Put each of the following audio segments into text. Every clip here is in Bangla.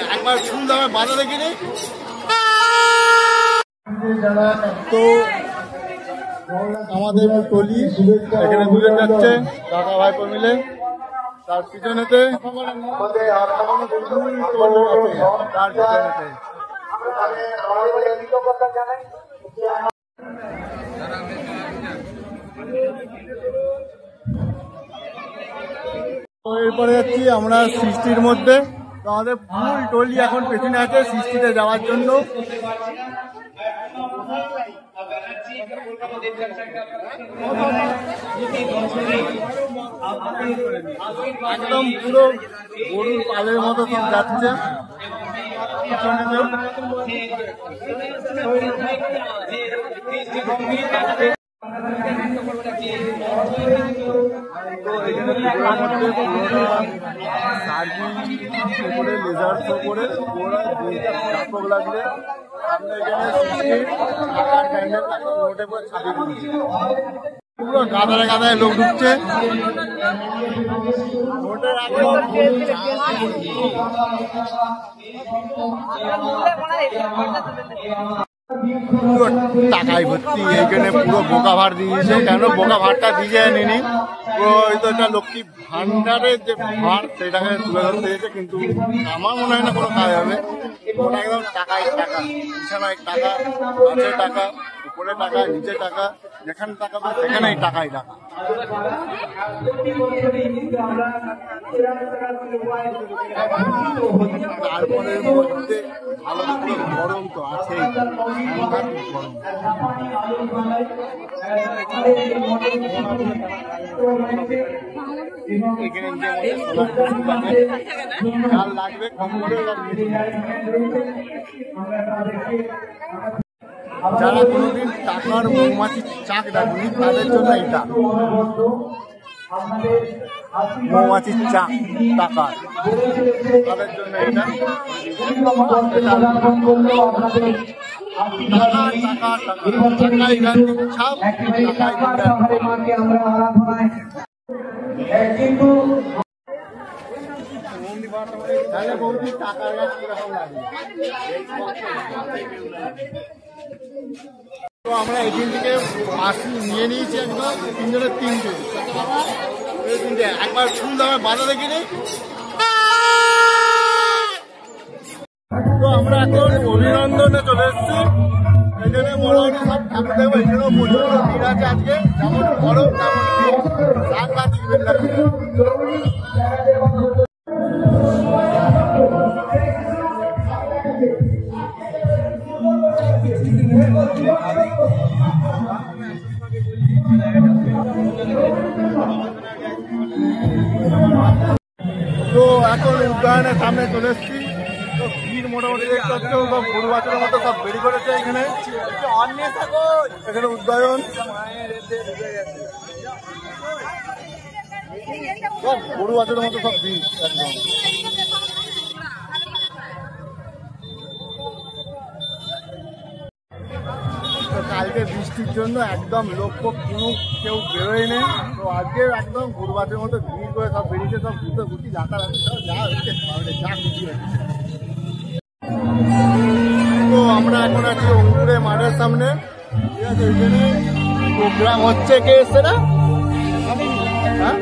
একবার শুনলাম বাধা দেখিনি তো আমাদের টলি এখানে দুজন যাচ্ছে কাকা ভাইপো মিলে তার পিছনেতে তার পিছনেতে এরপরে যাচ্ছি আমরা সৃষ্টির মধ্যে তো আমাদের ফুল টলি এখন পেছনে আছে সৃষ্টিতে যাওয়ার জন্য একদম পুরো গরুর পালের মতো সব যাচ্ছে করে লেজার শো করে ব্যাপক লাগলে আমরা এখানে রোডে পর ছাপিয়ে দিচ্ছি পুরো কাদারে কাদায় লোক ঢুকছে রোডের টাকায় ভর্তি এইখানে পুরো বোকা ভাড় দিয়েছে কেন বোকা ভাড়টা দিয়ে নিনি ওই তো একটা লক্ষ্মী ভান্ডারের যে ভাড় সেটাকে তুলে ধরতে দিয়েছে কিন্তু আমার মনে হয় না কোনো কাজ হবে ওটা একদম টাকায় টাকা বিছানায় টাকা গাছের টাকা উপরে টাকা নিচে টাকা যেখানে টাকা পাবে সেখানেই টাকাই টাকা তারপরের মধ্যে ভালো গরম তো আছেই গরম লাগবে কম করে যারা কোনোদিন টাকার মৌমাছির চাক ডাকনি তাদের জন্য এটা মৌমাছির চাক টাকার তাদের জন্য এটা তাহলে বলছি টাকার গাছ কিরকম লাগে তো আমরা এখান থেকে মাসি নিয়ে নিয়েছি একদম তিনজনের তিনটে একবার শুনলাম বাধা দেখিনি তো আমরা এখন অভিনন্দনে চলে এসেছি এখানে মোটামুটি সব ঠাকুর দেখবো এখানেও প্রচুর ভিড় আছে আজকে যেমন গরম তেমন সাংঘাতিক ভিড় লাগছে তো এখন উদ্যানের সামনে চলে এসেছি তো ভিড় মোটামুটি দেখতে হচ্ছে সব গরু বাছুরের মতো সব বেরিয়ে করেছে এখানে এখানে উদ্যান সব গরু বাছুরের মতো সব ভিড় একদম কালকে বৃষ্টির জন্য একদম লোক কোনো কেউ বেরোয় নেই তো আজকে একদম গরু বাছুরের মতো ভিড় করে সব বেরিয়েছে সব ঘুরতে ঘুরতে যাতায়াত সব যা হচ্ছে যা খুশি হচ্ছে তো আমরা এখন আছি অঙ্কুরে মাঠের সামনে ঠিক আছে ওইখানে প্রোগ্রাম হচ্ছে কে এসছে না হ্যাঁ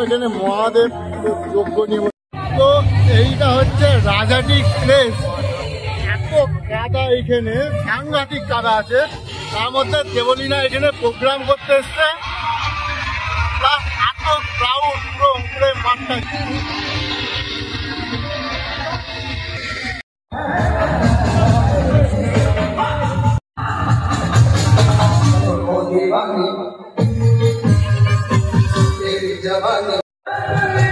এখানে মহাদেব যজ্ঞ নিব তো এইটা হচ্ছে রাজাটি প্লেস এত কাদা এখানে সাংঘাতিক কাদা আছে তার মধ্যে দেবলীনা এখানে প্রোগ্রাম করতে এসছে প্লাস এত ক্রাউড পুরো অঙ্কুরের মাঠটা जवानी